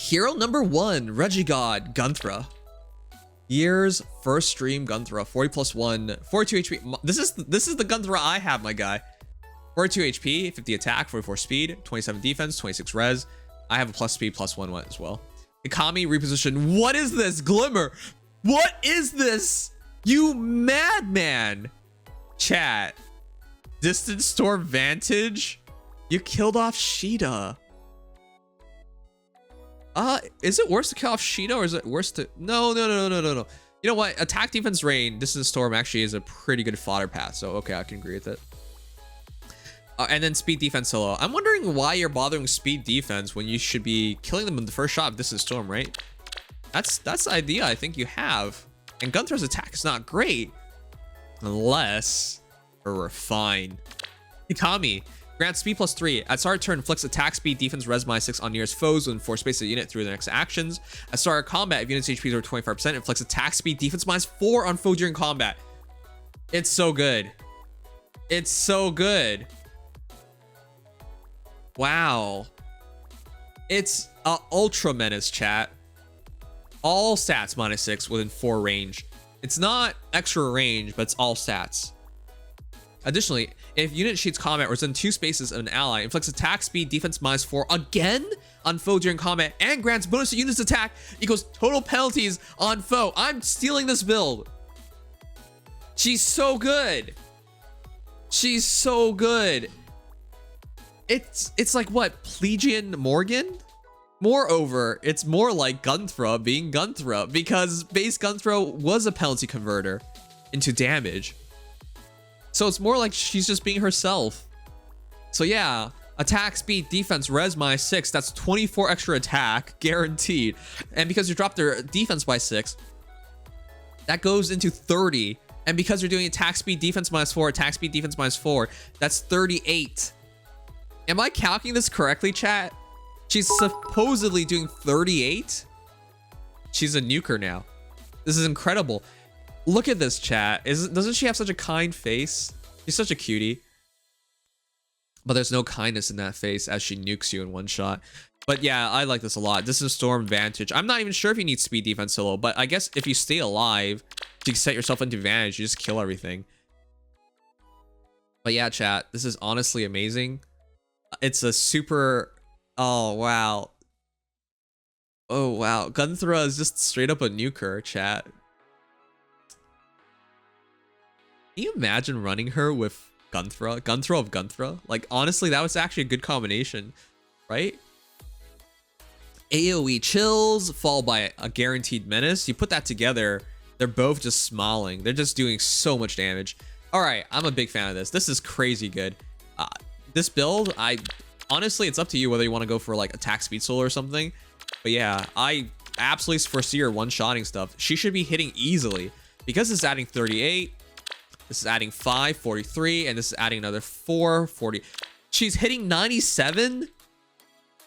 Hero number 1, Regigod, Gunnthra. Year's first stream Gunnthra, 40 plus 1, 42 HP. This is the Gunnthra I have, my guy. 42 HP, 50 attack, 44 speed, 27 defense, 26 res. I have a plus speed, plus 1 as well. Hikami, reposition. What is this? Glimmer. What is this? You madman. Chat. Distance storm vantage. You killed off Sheeta. Is it worse to kill off Sheeta or is it worse to... No. You know what? Attack, defense, rain, distance storm actually is a pretty good fodder path. So, okay, I can agree with it. And then speed defense solo. I'm wondering why you're bothering speed defense when you should be killing them in the first shot of distance storm, right? That's the idea I think you have. And Gunthra's attack is not great. Unless or refine. Hikami. Grants speed plus 3. At start of turn, inflicts attack, speed, defense, res -6 on nearest foes within 4 space of the unit through the next actions. At start of combat, if unit's HP is over 25%, inflicts attack, speed, defense -4 on foe during combat. It's so good. It's so good. Wow. It's a ultra menace, chat. All stats -6 within 4 range. It's not extra range, but it's all stats. Additionally, if unit cheats combat or is in 2 spaces of an ally, inflicts attack, speed, defense -4 again on foe during combat and grants bonus to unit's attack equals total penalties on foe. I'm stealing this build. She's so good. She's so good. It's like what, Plegian Morgan? Moreover, it's more like Gunnthra being Gunnthra because base Gunnthra was a penalty converter into damage. So it's more like she's just being herself. So yeah, attack, speed, defense, res -6. That's 24 extra attack guaranteed. And because you dropped their defense by 6, that goes into 30. And because you're doing attack, speed, defense -4, attack, speed, defense -4, that's 38. Am I calculating this correctly, chat? She's supposedly doing 38. She's a nuker now. This is incredible. Look at this, chat. Doesn't she have such a kind face? She's such a cutie. But there's no kindness in that face as she nukes you in one shot. But yeah, I like this a lot. This is Storm Vantage. I'm not even sure if you need speed defense solo, but I guess if you stay alive, to set yourself into advantage, you just kill everything. But yeah, chat, this is honestly amazing. It's a super... Oh, wow. Oh, wow. Gunnthra is just straight up a nuker, chat. Can you imagine running her with Gunnthra? Gunnthra of Gunnthra? Like, honestly, that was actually a good combination, right? AoE chills, followed by a guaranteed menace. You put that together, they're both just smiling. They're just doing so much damage. All right, I'm a big fan of this. This is crazy good. This build, honestly, it's up to you whether you want to go for like attack speed solo or something. But yeah, I absolutely foresee her one-shotting stuff. She should be hitting easily because it's adding 38. This is adding 5, 43, and this is adding another 4, 40. She's hitting 97.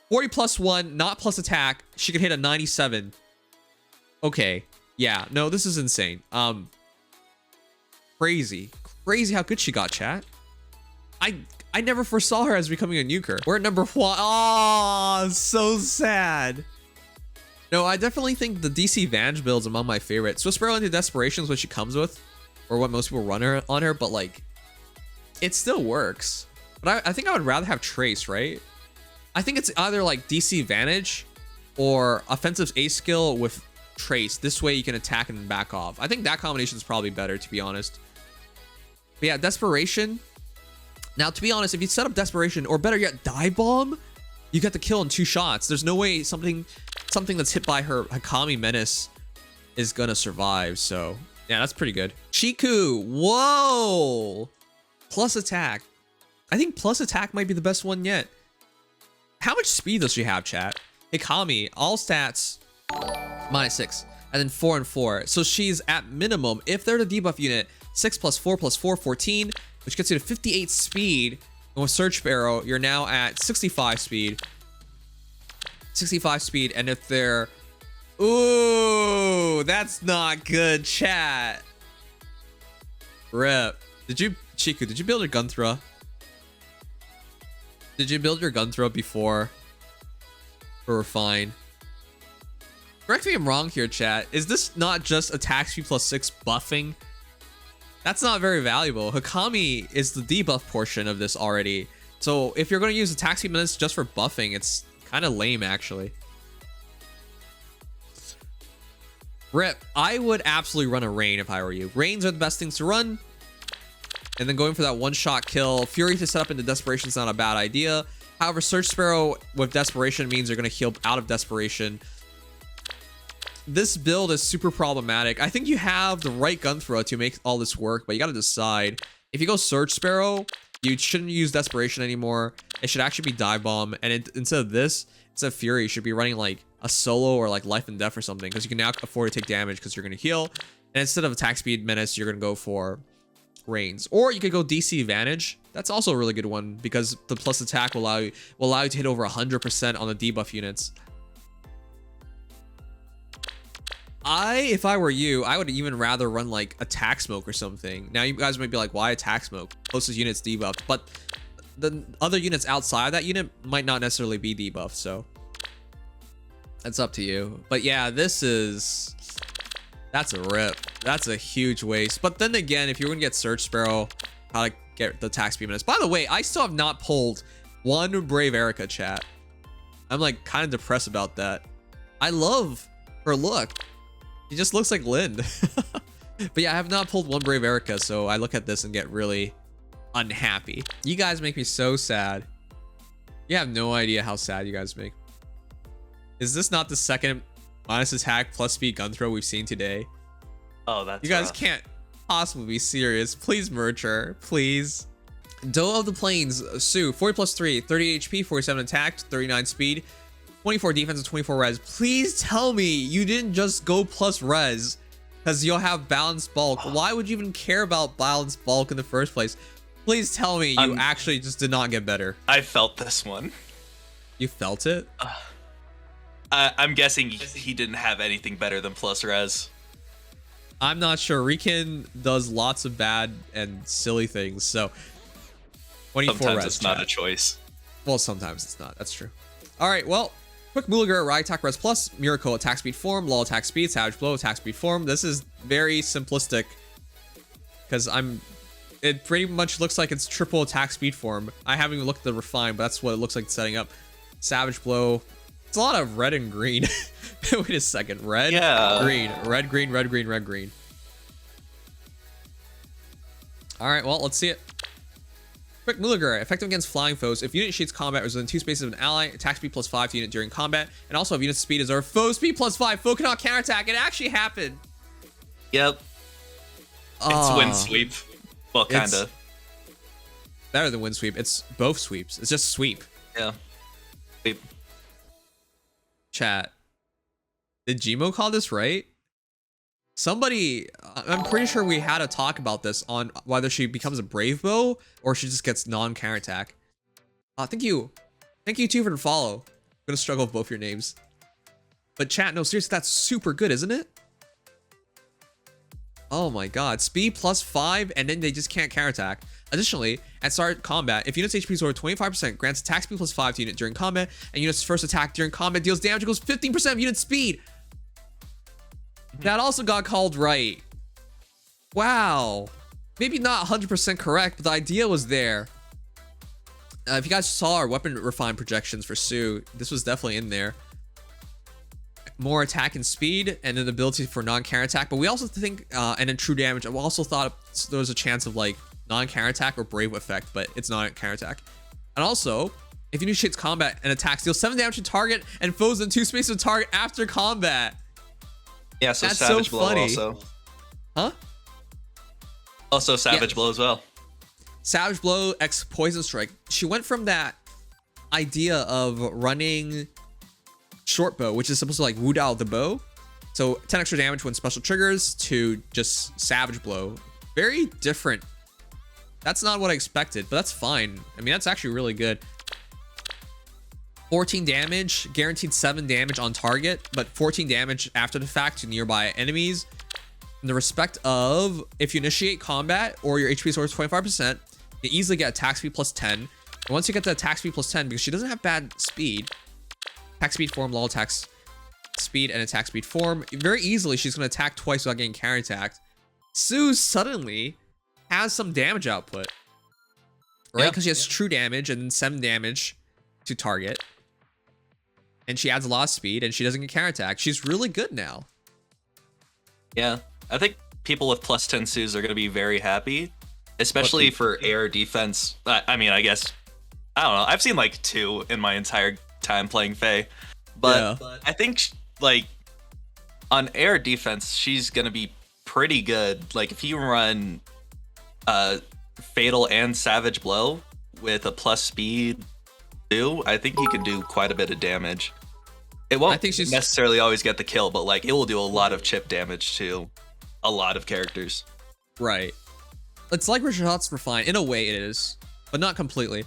40 plus 1, not plus attack. She could hit a 97. Okay. Yeah, no, this is insane. Crazy how good she got, chat. I never foresaw her as becoming a nuker. We're at number 1. Oh, so sad. No, I definitely think the DC Vange build's among my favorites. So Sparrow into Desperation is what she comes with, or what most people run her on her, but like, it still works. But I think I would rather have Trace, right? I think it's either like DC Vantage or Offensive A skill with Trace. This way you can attack and then back off. I think that combination is probably better, to be honest. But yeah, Desperation. Now, to be honest, if you set up Desperation, or better yet, Dive Bomb, you get the kill in 2 shots. There's no way something that's hit by her Hikami Menace is gonna survive. So yeah, that's pretty good. Chiku, whoa! Plus attack. I think plus attack might be the best one yet. How much speed does she have, chat? Hikami, all stats -6, and then 4 and 4. So she's at minimum, if they're the debuff unit, 6 plus 4 plus 4, 14, which gets you to 58 speed. And with Surge Sparrow, you're now at 65 speed. 65 speed, and if they're... Ooh, that's not good, chat. Rip. Chiku, did you build your Gunnthra? Did you build your Gunnthra before? Or refine? Correct me if I'm wrong here, chat. Is this not just attack speed +6 buffing? That's not very valuable. Hikami is the debuff portion of this already. So if you're going to use attack speed minutes just for buffing, it's kind of lame actually. Rip, I would absolutely run a Rain if I were you. Rains are the best things to run. And then going for that one-shot kill. Fury to set up into Desperation is not a bad idea. However, Surge Sparrow with Desperation means you're going to heal out of Desperation. This build is super problematic. I think you have the right Gunnthra to make all this work, but you got to decide. If you go Surge Sparrow, you shouldn't use Desperation anymore. It should actually be Dive Bomb. And instead of this, instead of Fury, you should be running like a solo or like Life and Death or something, because you can now afford to take damage because you're going to heal. And instead of attack speed menace, you're going to go for Rains. Or you could go DC Advantage. That's also a really good one because the plus attack will allow you to hit over 100% on the debuff units. If I were you, I would even rather run like Attack Smoke or something. Now you guys might be like, why Attack Smoke? Closest unit's debuffed, but the other units outside that unit might not necessarily be debuffed, so that's up to you. But yeah, that's a rip. That's a huge waste. But then again, if you're gonna get Surge Sparrow, how to get the attack speed minutes. By the way, I still have not pulled one Brave Erica, chat. I'm like kind of depressed about that. I love her look. She just looks like Lynn. But yeah, I have not pulled one Brave Erica, so I look at this and get really unhappy. You guys make me so sad. You have no idea how sad you guys make. Is this not the second minus attack plus speed Gunnthra we've seen today? Oh, that's You guys rough. can't possibly be serious. Please merge her, please. Doe of the Plains, Sue, 40+3, 30 HP, 47 attack, 39 speed, 24 defense, and 24 res. Please tell me you didn't just go plus res because you'll have balanced bulk. Why would you even care about balanced bulk in the first place? Please tell me you actually just did not get better. I felt this one. You felt it? I'm guessing he didn't have anything better than plus res. I'm not sure. Riken does lots of bad and silly things, so 24 Sometimes res, it's not chat. a choice. Well, sometimes it's not. That's true. All right, well, quick Mulagir, Riot Attack Res Plus, Miracle Attack Speed Form, Lull Attack Speed, Savage Blow, Attack Speed Form. This is very simplistic because it pretty much looks like it's triple attack speed form. I haven't even looked at the refine, but that's what it looks like setting up. Savage Blow. It's a lot of red and green. Wait a second. Red, green, red, green, red, green, red, green. All right, well, let's see it. Quick Mulagir, effective against flying foes. If unit initiates combat within 2 spaces of an ally, attack speed +5 to unit during combat, and also if unit speed is our foe speed +5, foe cannot counterattack. It actually happened. Yep. It's wind sweep. Well, kinda. Better than wind sweep. It's both sweeps. It's just sweep. Yeah. Sweep. Chat. Did Gmo call this right? Somebody, I'm pretty sure we had a talk about this on whether she becomes a brave bow or she just gets non-counterattack. Thank you. Thank you too for the follow. I'm gonna struggle with both your names. But chat, no, seriously, that's super good, isn't it? Oh my god. Speed +5 and then they just can't counterattack. Additionally, at start combat, if unit's HP is over 25%, grants attack speed +5 to unit during combat, and unit's first attack during combat deals damage equals 15% of unit speed. That also got called right. Wow. Maybe not 100% correct, but the idea was there. If you guys saw our weapon refine projections for Sue, this was definitely in there. More attack and speed, and an ability for non-counterattack. But we also think, and then true damage, we also thought there was a chance of like non-counterattack or brave effect, but it's not a counterattack. And also, if you initiates combat and attacks, deal 7 damage to target and foes in 2 spaces of target after combat. Yeah, so That's Savage so Blow funny. also. Huh? Also Savage Blow as well. Savage Blow X Poison Strike. She went from that idea of running short bow, which is supposed to like wound out the bow, so 10 extra damage when special triggers, to just Savage Blow. Very different. That's not what I expected, but that's fine. I mean, that's actually really good. 14 damage, guaranteed 7 damage on target, but 14 damage after the fact to nearby enemies. In the respect of, if you initiate combat or your HP is over 25%, you easily get attack speed +10. And once you get the attack speed +10, because she doesn't have bad speed, attack speed form, lull attack speed and attack speed form. Very easily, she's going to attack twice without getting counterattacked. Su suddenly has some damage output, right? Because she has true damage and 7 damage to target. And she adds a lot of speed, and she doesn't get counterattacked. She's really good now. Yeah, I think people with plus 10 Sus are going to be very happy, especially for air defense. I mean, I guess, I don't know. I've seen like 2 in my entire time playing Feh, but I think like on air defense, she's going to be pretty good. Like if you run Fatal and Savage Blow with a plus speed 2, I think you can do quite a bit of damage. It won't necessarily always get the kill, but like it will do a lot of chip damage to a lot of characters. Right. It's like Richard's Refine. In a way it is, but not completely.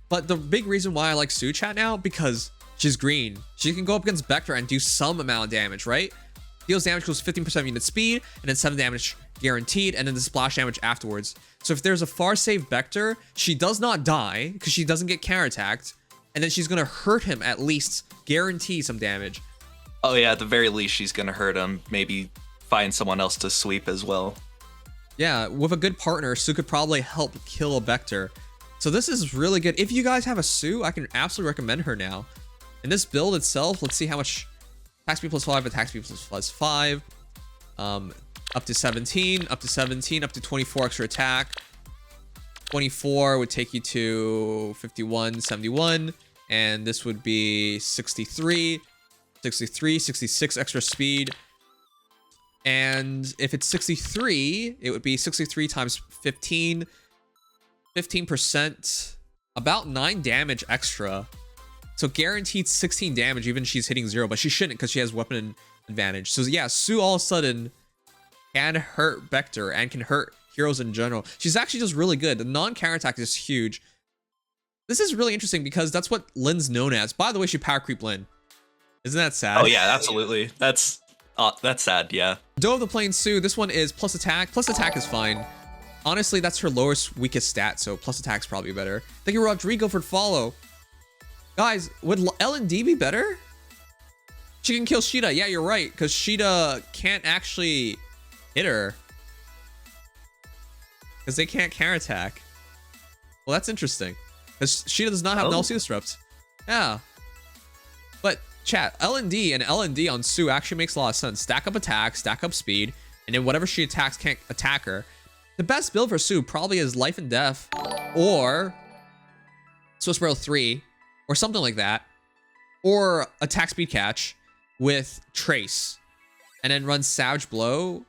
But the big reason why I like Su chat now, because she's green. She can go up against Vector and do some amount of damage, right? Deals damage equals 15% unit speed, and then 7 damage guaranteed, and then the splash damage afterwards. So if there's a far save Vector, she does not die, because she doesn't get counterattacked, and then she's going to hurt him at least, guarantee some damage. Oh yeah, at the very least, she's going to hurt him. Maybe find someone else to sweep as well. Yeah, with a good partner, Su could probably help kill a Vector. So this is really good. If you guys have a Su, I can absolutely recommend her now. In this build itself, let's see how much attack speed plus 5, attack speed plus 5. Up to 17, up to 17, up to 24 extra attack. 24 would take you to 51, 71. And this would be 63, 63, 66 extra speed. And if it's 63, it would be 63 times 15, 15%, about 9 damage extra. So guaranteed 16 damage, even if she's hitting 0, but she shouldn't because she has weapon advantage. So yeah, Su all of a sudden can hurt Vector and can hurt heroes in general. She's actually just really good. The non-counterattack is huge. This is really interesting because that's what Lin's known as. By the way, she power creep Lin. Isn't that sad? Oh yeah, absolutely. That's sad, yeah. Doe of the Plains Su, this one is plus attack. Plus attack is fine. Honestly, that's her lowest, weakest stat, so plus attack's probably better. Thank you, Rodrigo, for follow. Guys, would L&D be better? She can kill Sheeta. Yeah, you're right, because Sheeta can't actually hit her. Because they can't counterattack. Well, that's interesting. Because Sheeta does not have null sea disrupt. Yeah. But chat, L&D and L&D on Su actually makes a lot of sense. Stack up attack, stack up speed, and then whatever she attacks can't attack her. The best build for Su probably is Life and Death or Swiss Barrel 3 or something like that. Or attack speed catch with Trace. And then run Savage Blow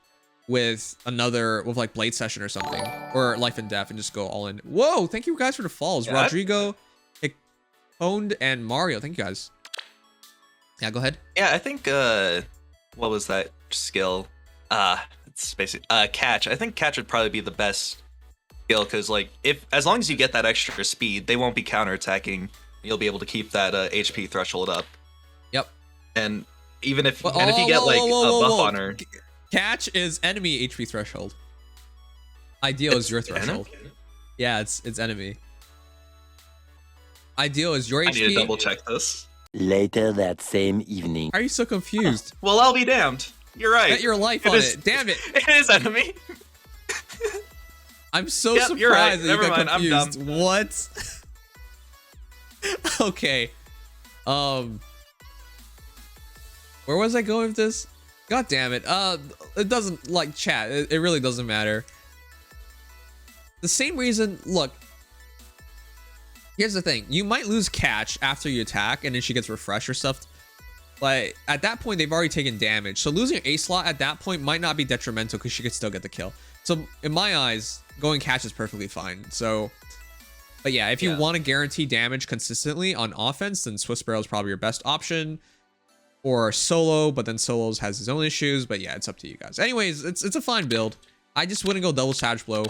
with like Blade Session or something. Or Life and Death and just go all in. Whoa, thank you guys for the follows. Yeah. Rodrigo, Honed, and Mario. Thank you guys. Yeah, go ahead. Yeah, I think, what was that skill? It's basically, catch. I think catch would probably be the best skill, because, like, as long as you get that extra speed, they won't be counterattacking. You'll be able to keep that HP threshold up. Yep. And even if, if you get, like, a buff on her. Catch is enemy HP threshold. Ideal is your threshold. Enemy? Yeah, it's enemy. Ideal is your HP. I need to double check this. Later that same evening. Are you so confused? Well, I'll be damned. You're right. Bet your life on it. Damn it. It is enemy. I'm so surprised you're right. that you got confused. I'm dumb. What? Okay. Where was I going with this? God damn it. It doesn't, like, chat. It really doesn't matter. The same reason, look. Here's the thing. You might lose catch after you attack and then she gets refreshed or stuff. But at that point, they've already taken damage. So losing your A slot at that point might not be detrimental because she could still get the kill. So in my eyes, going catch is perfectly fine. So, but yeah, if you want to guarantee damage consistently on offense, then Swiss Barrel is probably your best option. Or solo, but then solos has his own issues. But yeah, it's up to you guys. Anyways, it's a fine build. I just wouldn't go double Savage Blow.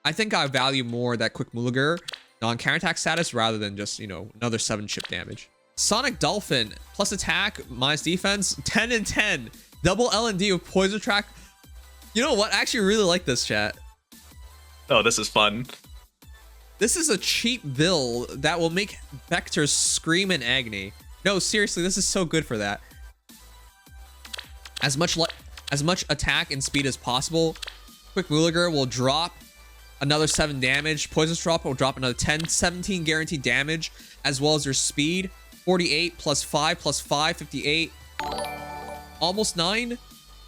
I think I value more that quick Mulagir non-counterattack status rather than just, you know, another 7 chip damage. Sonic Dolphin, plus attack, minus defense, 10 and 10. Double L&D with Poison Track. You know what? I actually really like this, chat. Oh, this is fun. This is a cheap build that will make Vector scream in agony. No, seriously, this is so good for that. as much attack and speed as possible. Quick Mulagir will drop another 7 damage. Poisonous Drop will drop another 10, 17 guaranteed damage, as well as your speed. 48 plus 5 plus 5, 58. Almost 9.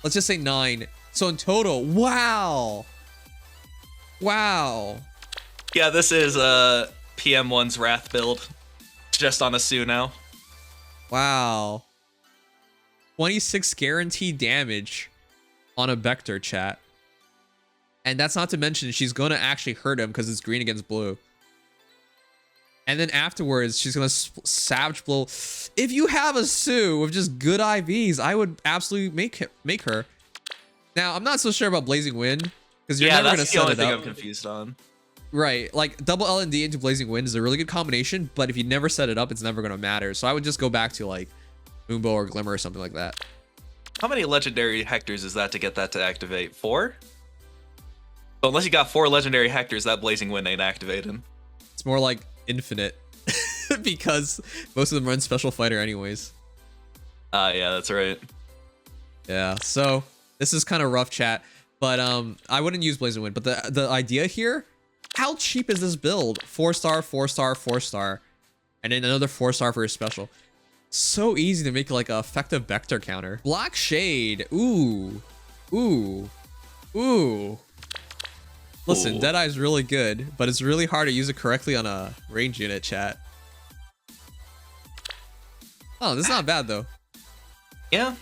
Let's just say 9. So in total, wow. Wow. Yeah, this is PM1's Wrath build. Just on a Sue now. Wow. 26 guaranteed damage on a Vector, chat. And that's not to mention she's going to actually hurt him because it's green against blue. And then afterwards, she's going to Savage Blow. If you have a Sue with just good IVs, I would absolutely make her. Now, I'm not so sure about Blazing Wind because you're never going to set it up. Yeah, that's the only thing I'm confused on. Right, like double L&D into Blazing Wind is a really good combination, but if you never set it up, it's never going to matter. So I would just go back to like Moonbow or Glimmer or something like that. How many legendary Hectors is that to get that to activate? 4? So unless you got 4 legendary Hectors, that Blazing Wind ain't activated. It's more like infinite because most of them run Special Fighter anyways. Yeah, that's right. Yeah, so this is kind of rough, chat, but I wouldn't use Blazing Wind. But the idea here, how cheap is this build? 4-star, 4-star, 4-star, and then another 4-star for your special. So easy to make like an effective Vector counter. Black Shade. Ooh. Listen, Deadeye is really good, but it's really hard to use it correctly on a range unit, chat. Oh, this is not bad though. Yeah.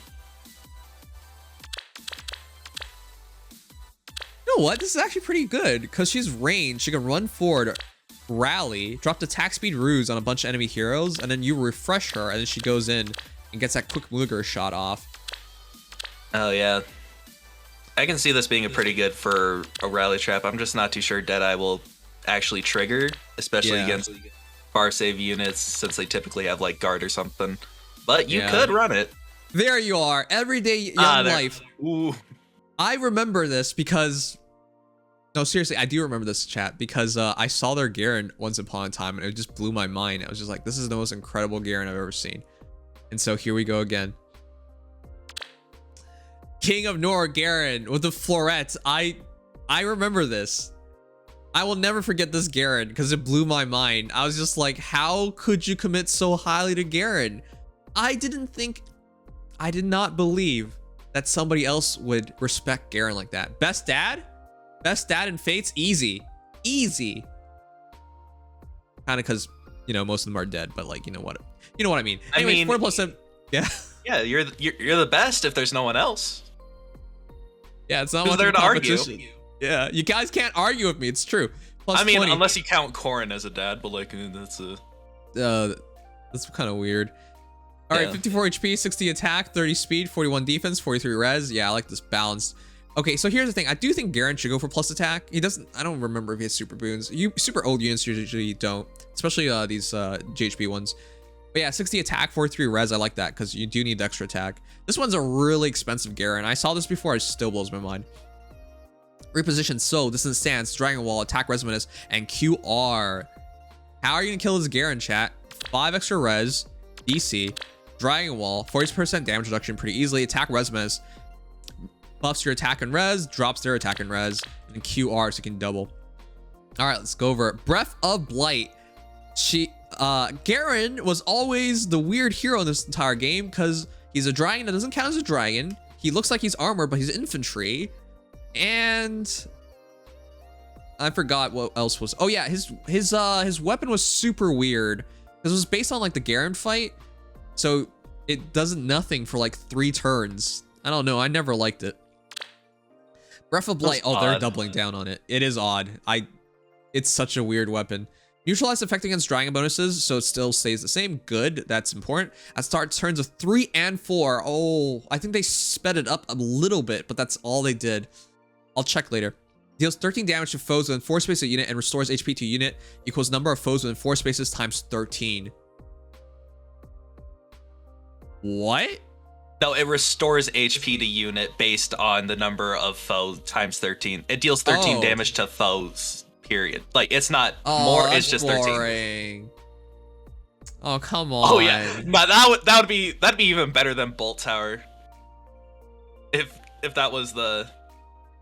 You know what? This is actually pretty good because she's ranged. She can run forward, rally, drop the attack speed ruse on a bunch of enemy heroes, and then you refresh her, and then she goes in and gets that quick Mulagir shot off. Oh yeah. I can see this being a pretty good for a rally trap. I'm just not too sure Deadeye will actually trigger, especially against far save units, since they typically have like guard or something. But you could run it. There you are. Everyday young life. Ooh. I remember this because... No, seriously, I do remember this, chat, because I saw their Garon once upon a time, and it just blew my mind. I was just like, this is the most incredible Garon I've ever seen. And so here we go again. King of Nohr Garon with the florets. I remember this. I will never forget this Garon because it blew my mind. I was just like, how could you commit so highly to Garon? I did not believe that somebody else would respect Garon like that. Best dad? Best dad in Fates? Easy. Easy. Kind of because, you know, most of them are dead, but like, you know what I mean. Anyways, I mean, 4+7. Yeah. Yeah, you're the best if there's no one else. Yeah, it's not Who's much there of a to argue? competition. Yeah, you guys can't argue with me. It's true. Plus I mean, 20. unless you count Corrin as a dad, but like that's kind of weird. All right, 54 HP, 60 attack, 30 speed, 41 defense, 43 res. Yeah, I like this balanced. Okay, so here's the thing. I do think Garon should go for plus attack. He doesn't. I don't remember if he has super boons. Super old units usually don't, especially these GHB ones. But yeah, 60 attack, 43 res. I like that because you do need the extra attack. This one's a really expensive Garon. I saw this before. It still blows my mind. Reposition Soul, Distant Stance, Dragon Wall, Attack Res Menace, and QR. How are you gonna kill this Garon, chat? 5 extra res, DC, Dragon Wall, 40% damage reduction pretty easily. Attack Res Menace buffs your attack and res, drops their attack and res, and QR so you can double. All right, let's go over it. Breath of Blight. Garon was always the weird hero in this entire game because he's a dragon that doesn't count as a dragon. He looks like he's armored, but he's infantry. And I forgot what else was. Oh yeah, his weapon was super weird. This was based on like the Garon fight, so it does nothing for like 3 turns. I don't know. I never liked it. Breath of Blight. Oh, they're doubling down on it. It is odd. It's such a weird weapon. Neutralize effect against dragon bonuses, so it still stays the same. Good, that's important. At start turns of 3 and 4. Oh, I think they sped it up a little bit, but that's all they did. I'll check later. Deals 13 damage to foes within 4 spaces of unit and restores HP to unit equals number of foes within 4 spaces times 13. What? No, it restores HP to unit based on the number of foes times 13. It deals 13 damage to foes. Period. Like it's not more. It's just 13. Boring. Oh come on. Oh yeah, but that'd be even better than Bolt Tower. if that was the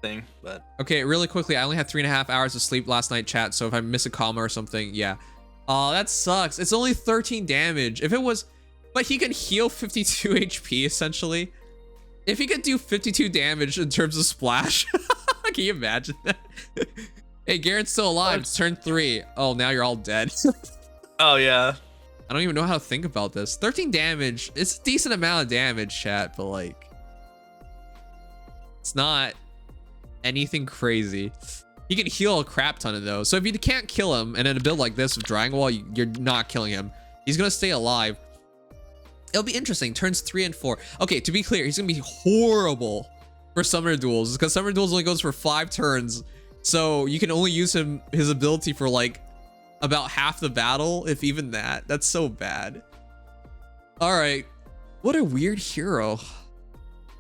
thing, but Okay, really quickly, I only had 3.5 hours of sleep last night, chat. So if I miss a comma or something, yeah. Oh, that sucks. It's only 13 damage. If it was, but he can heal 52 HP essentially. If he could do 52 damage in terms of splash, can you imagine that? Hey, Garen's still alive. It's turn 3. Oh, now you're all dead. oh yeah. I don't even know how to think about this. 13 damage. It's a decent amount of damage, chat, but like, it's not anything crazy. He can heal a crap ton of those. So if you can't kill him, and in a build like this with Dragon Wall, you're not killing him. He's gonna stay alive. It'll be interesting. Turns 3 and 4. Okay, to be clear, he's gonna be horrible for Summoner Duels because Summoner Duels only goes for 5 turns. So you can only use his ability for like about half the battle, if even that. That's so bad. All right, what a weird hero.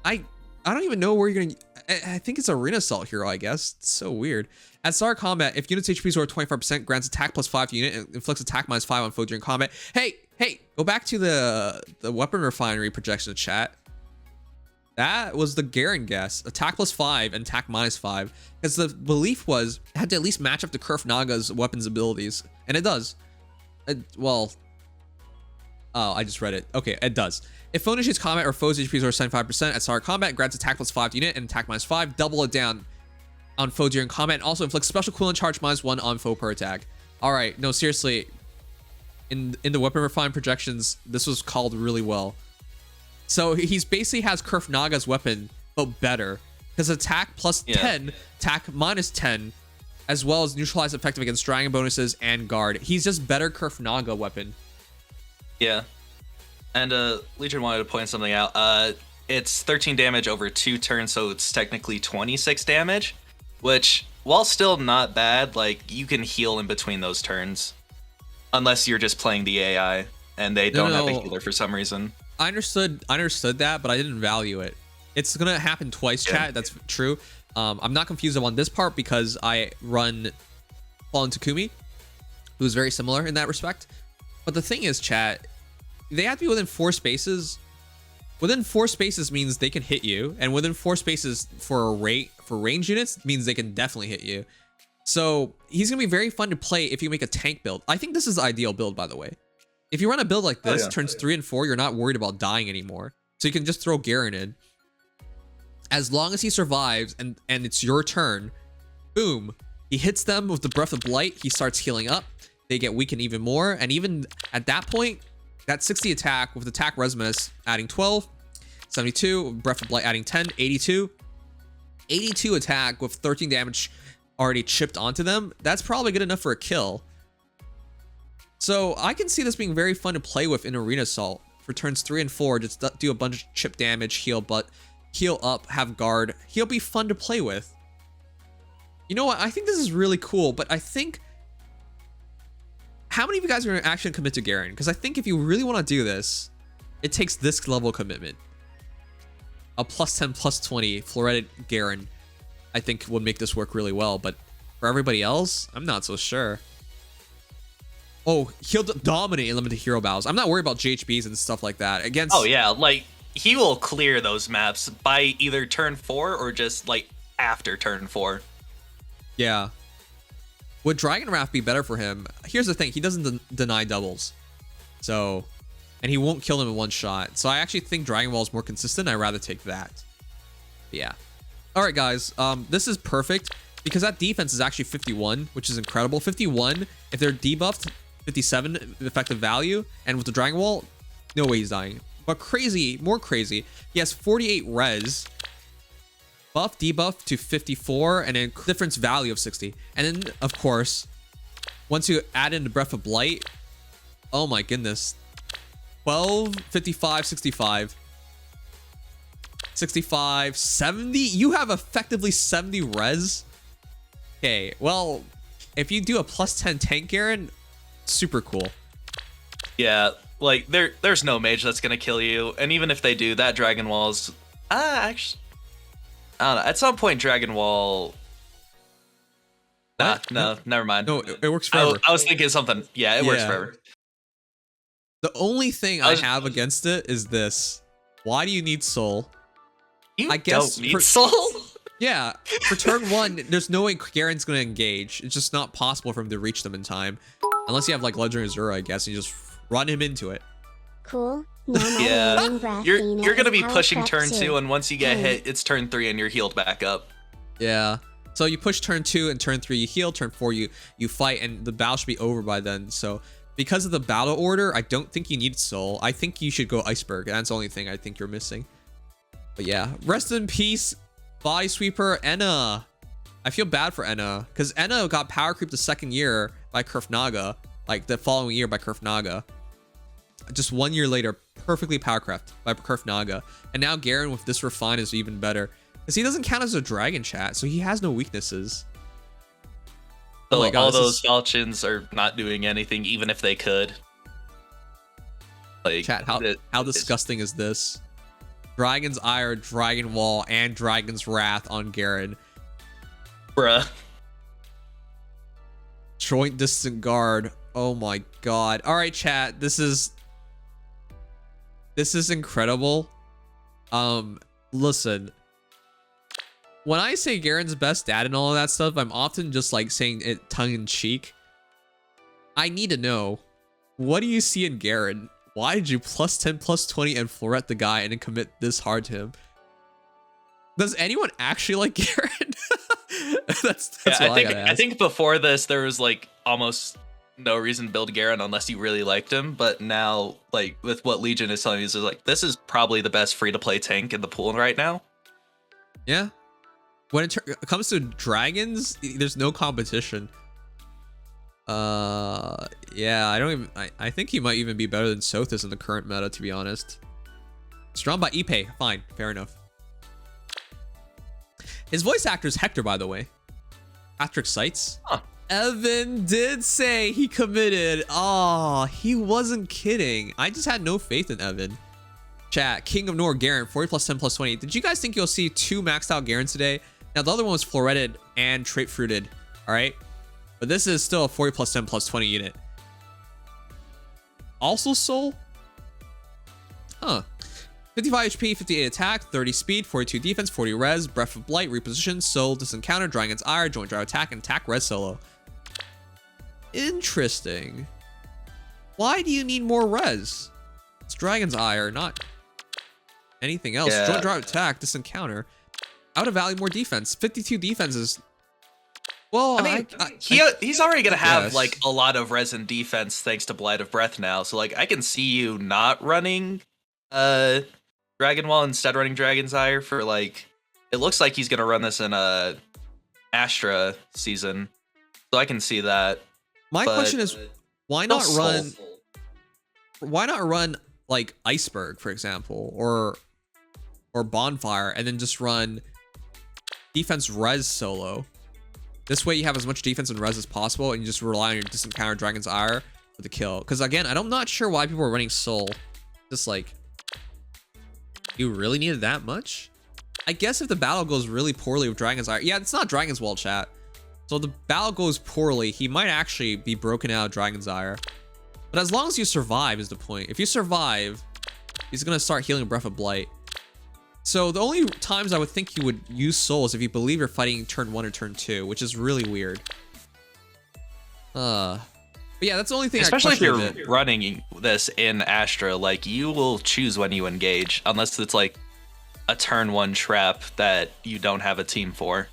I don't even know where you're gonna. I think it's Arena Assault hero, I guess. It's so weird. At start combat, if units HP is over 25%, grants attack +5 to unit and inflicts attack -5 on foe during combat. Hey, go back to the Weapon Refinery projection chat. That was the Garon guess. Attack +5 and attack -5. Because the belief was it had to at least match up to Kurf Naga's weapons abilities. And it does. Well, oh, I just read it. Okay, it does. If foe initiates combat or foe's HP is over 75% at start combat, grants attack +5 to unit and attack -5. Double it down on foe during combat and also inflicts special cooldown charge -1 on foe per attack. All right, no, seriously. In the Weapon Refine projections, this was called really well. So he's basically has Kurf Naga's weapon, but better. Because attack +10, attack -10, as well as neutralize effective against dragon bonuses and guard. He's just better Kurf Naga weapon. Yeah. And Legion wanted to point something out. It's 13 damage over 2 turns, so it's technically 26 damage, which, while still not bad, like, you can heal in between those turns. Unless you're just playing the AI, and they don't have a healer for some reason. I understood that, but I didn't value it. It's gonna happen twice, chat. That's true. I'm not confused on this part because I run Fallen Takumi, who's very similar in that respect. But the thing is, chat, they have to be within 4 spaces. Within 4 spaces means they can hit you, and within 4 spaces for range units means they can definitely hit you. So he's gonna be very fun to play if you make a tank build. I think this is the ideal build, by the way. If you run a build like this, turns 3 and 4, you're not worried about dying anymore. So you can just throw Garon in. As long as he survives and it's your turn, boom, he hits them with the Breath of Blight. He starts healing up. They get weakened even more. And even at that point, that 60 attack with attack Resonance adding 12, 72, Breath of Blight adding 10, 82. 82 attack with 13 damage already chipped onto them. That's probably good enough for a kill. So I can see this being very fun to play with in Arena Assault for turns 3 and 4. Just do a bunch of chip damage, heal up, have guard. He'll be fun to play with. You know what? I think this is really cool, but I think how many of you guys are going to actually commit to Garon? Because I think if you really want to do this, it takes this level of commitment. A +10, +20 Floreted Garon, I think would make this work really well. But for everybody else, I'm not so sure. Oh, he'll dominate in limited hero battles. I'm not worried about GHBs and stuff like that. Against. Oh yeah, like he will clear those maps by either turn 4 or just like after turn 4. Yeah. Would Dragon Wrath be better for him? Here's the thing: he doesn't deny doubles, so, and he won't kill them in one shot. So I actually think Dragon Ball is more consistent. I'd rather take that. But yeah. All right, guys. This is perfect because that defense is actually 51, which is incredible. 51. If they're debuffed, 57 effective value, and with the Dragon Wall, no way he's dying. But crazy, more crazy, he has 48 res, buff, debuff to 54, and then difference value of 60. And then, of course, once you add in the Breath of Blight, oh my goodness, 12, 55, 65, 65, 70. You have effectively 70 res. Okay, well, if you do a +10 tank Garon, super cool. Yeah, like there's no mage that's gonna kill you, and even if they do, that Dragon Wall's actually, I don't know. At some point, Dragon Wall. No, never mind. No, it works forever. I was thinking something. Yeah, it works forever. The only thing I have against it is this: why do you need soul? You I guess don't need soul. Yeah, for turn 1, there's no way Garon's gonna engage. It's just not possible for him to reach them in time. Unless you have like Legendary Azura, I guess, and you just run him into it. Cool. Now my Yeah, Weapon Breath you're unit gonna is be power pushing prep turn 2, too. and once you get hit, it's turn 3 and you're healed back up. Yeah. So you push turn 2 and turn 3 you heal, turn 4 you fight, and the battle should be over by then. So because of the battle order, I don't think you need soul. I think you should go iceberg. That's the only thing I think you're missing. But yeah, rest in peace, Body Sweeper Enna. I feel bad for Enna because Enna got power creep the second year by Kurfnaga, like the following year by Kurfnaga. Just 1 year later, perfectly power crept by Kurfnaga. And now Garon with this refine is even better. Because he doesn't count as a dragon, chat, so he has no weaknesses. So Oh my God, all this those is- falchions are not doing anything, even if they could. Like, Chat, how disgusting is this? Dragon's Ire, Dragon Wall, and Dragon's Wrath on Garon. Bruh. Joint Distant Guard. Oh my God. All right, chat. This is incredible. Listen. When I say Garon's best stat and all of that stuff, I'm often just like saying it tongue in cheek. I need to know, what do you see in Garon? Why did you +10, +20 and floret the guy and then commit this hard to him? Does anyone actually like Garon? that's Yeah, what I gotta ask. I think before this there was like almost no reason to build Garon unless you really liked him, but now like with what Legion is telling you, is like this is probably the best free-to-play tank in the pool right now. Yeah. When it comes to dragons, there's no competition. Yeah, I think he might even be better than Sothis in the current meta, to be honest. It's drawn by Ipe. Fine, fair enough. His voice actor is Hector, by the way. Patrick Seitz. Huh. Evan did say he committed. Oh, he wasn't kidding. I just had no faith in Evan. Chat, King of Nohr, Garon, 40 +10 +20. Did you guys think you'll see 2 maxed out Garons today? Now, the other one was floreted and trait fruited. All right. But this is still a 40 +10 +20 unit. Also soul? Huh. 55 HP, 58 attack, 30 speed, 42 defense, 40 res, breath of blight, reposition, soul, disencounter, dragon's ire, joint drive attack, and attack res solo. Interesting. Why do you need more res? It's dragon's ire, not anything else. Yeah. Joint drive attack, disencounter. I would have valued more defense. 52 defense is... Well, I mean, he's already gonna have like a lot of res and defense thanks to Blight of Breath now. So like I can see you not running Dragon Wall, instead running Dragon's Ire for like, it looks like he's gonna run this in a Astra season. So I can see that. My question is, why not run like Iceberg, for example, or Bonfire, and then just run defense res solo? This way you have as much defense and res as possible, and you just rely on your distant counter Dragon's Ire for the kill. Because again, I'm not sure why people are running Soul. Just like, you really needed that much? I guess if the battle goes really poorly with Dragon's Ire, yeah, it's not Dragon's Wall, chat. So if the battle goes poorly, he might actually be broken out of Dragon's Ire. But as long as you survive is the point. If you survive, he's gonna start healing Breath of Blight. So the only times I would think you would use Soul is if you believe you're fighting turn 1 or turn 2, which is really weird. But yeah, that's the only thing. Especially if you're it. running this in Astra, like you will choose when you engage, unless it's like a turn 1 trap that you don't have a team for.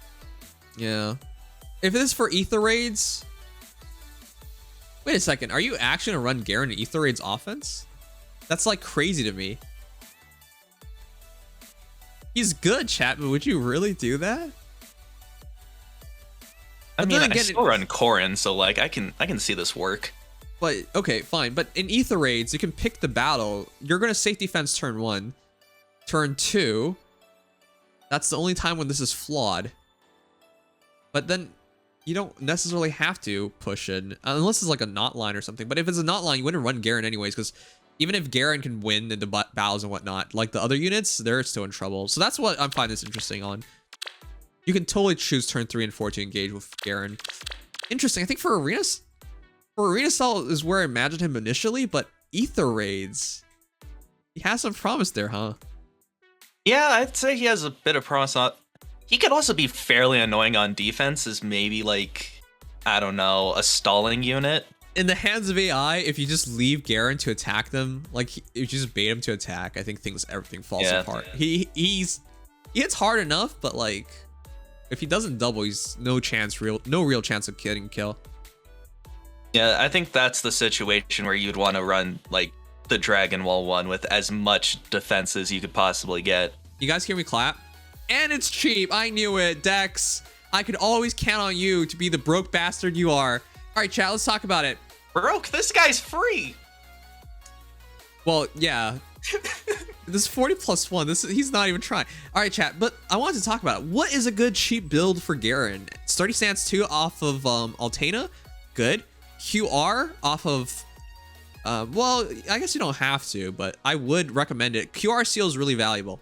Yeah. If it is for Ether Raids... Wait a second, are you actually gonna run Garon in Ether Raids offense? That's like crazy to me. He's good, chat, but would you really do that? I mean, I still run Corrin, so like I can see this work. But okay, fine. But in Ether Raids, you can pick the battle. You're gonna safe defense turn 1, turn 2. That's the only time when this is flawed. But then you don't necessarily have to push in unless it's like a knot line or something. But if it's a knot line, you wouldn't run Garon anyways, because even if Garon can win in the battles and whatnot, like the other units, they're still in trouble. So that's what I'm finding this interesting on. You can totally choose turn 3 and 4 to engage with Garon. Interesting. I think for Arena Style is where I imagined him initially, but Ether Raids, he has some promise there, huh? Yeah, I'd say he has a bit of promise on. He could also be fairly annoying on defense as maybe like, I don't know, a stalling unit. In the hands of AI, if you just leave Garon to attack them, like if you just bait him to attack, I think everything falls apart. He hits hard enough, but like if he doesn't double, he's no real chance of getting kill. Yeah, I think that's the situation where you'd want to run like the Dragon Wall one with as much defense as you could possibly get. You guys hear me clap? And it's cheap. I knew it, Dex. I could always count on you to be the broke bastard you are. All right, chat, let's talk about it. Broke, this guy's free. Well, yeah. This is 40 plus 1. He's not even trying. All right, chat, but I wanted to talk about it. What is a good cheap build for Garon? Sturdy Stance 2 off of Altena. Good. QR off of well, I guess you don't have to, but I would recommend it. QR seal is really valuable.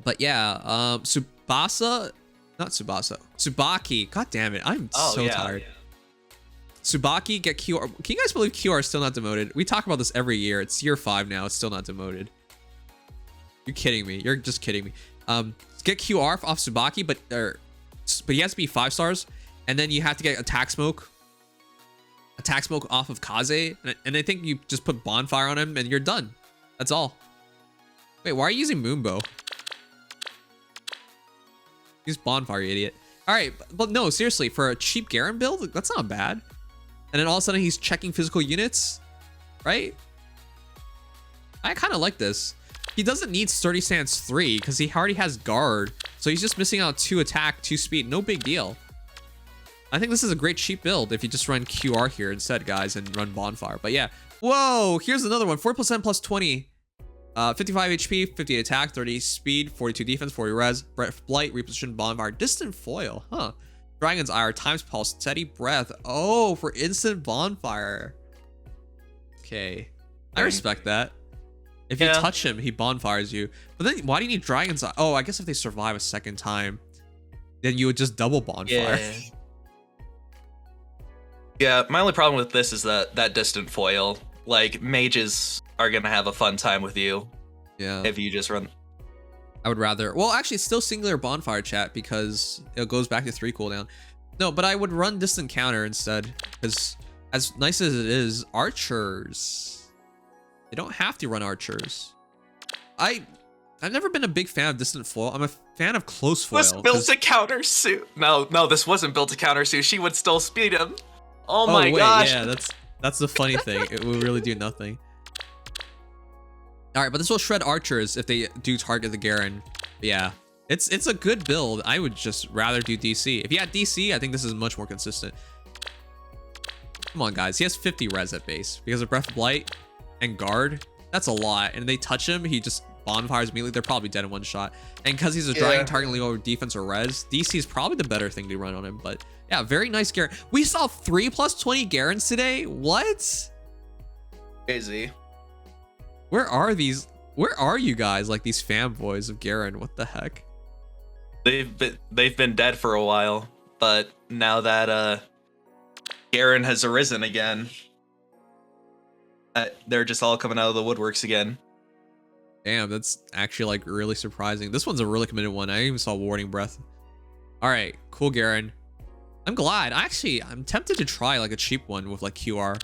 But yeah, Tsubaki. God damn it, I'm so tired. Yeah. Tsubaki, get QR. Can you guys believe QR is still not demoted? We talk about this every year. It's year 5 now. It's still not demoted. You're kidding me. You're just kidding me. Get QR off Tsubaki, but he has to be 5 stars, and then you have to get attack smoke off of Kaze, and I think you just put bonfire on him and you're done. That's all. Wait, why are you using Moonbow? Use bonfire, you idiot. All right, but no, seriously, for a cheap Garon build, that's not bad. And then all of a sudden he's checking physical units, right? I kind of like this. He doesn't need Sturdy Stance 3 because he already has guard, so he's just missing out 2 attack, 2 speed. No big deal. I think this is a great cheap build if you just run QR here instead, guys, and run bonfire. But yeah, whoa, here's another one. 4% plus 20. 55 HP, 58 attack, 30 speed, 42 defense, 40 res, Blight, reposition, bonfire, distant foil, huh? Dragon's Ire, times pulse, steady breath. Oh, for instant bonfire. Okay, I respect that. If you touch him, he bonfires you. But then why do you need Dragon's Ire? Oh, I guess if they survive a second time, then you would just double bonfire. Yeah, my only problem with this is that distant foil. Like, mages are gonna have a fun time with you. Yeah. If you just run. I would rather. Well, actually, it's still singular bonfire, chat, because it goes back to 3 cooldown. No, but I would run distant counter instead, because as nice as it is, archers. They don't have to run archers. I've never been a big fan of distant foil. I'm a fan of close foil. This built to counter Sue. No, this wasn't built to counter Sue. She would still speed him. Oh my gosh. Yeah, that's the funny thing. It will really do nothing. All right, but this will shred archers if they do target the Garon. But yeah, it's a good build. I would just rather do DC. If you had DC, I think this is much more consistent. Come on, guys. He has 50 res at base because of Breath of Blight and guard. That's a lot. And they touch him, he just bonfires immediately. They're probably dead in 1 shot. And because he's a dragon targeting over defense or res, DC is probably the better thing to run on him. But yeah, very nice Garon. We saw 3 plus 20 Garons today. What? Crazy. Where are these? Where are you guys? Like these fanboys of Garon? What the heck? They've been dead for a while, but now that Garon has arisen again, they're just all coming out of the woodworks again. Damn, that's actually like really surprising. This one's a really committed one. I even saw Warding Breath. All right, cool Garon. I'm glad. I'm tempted to try like a cheap one with like QR.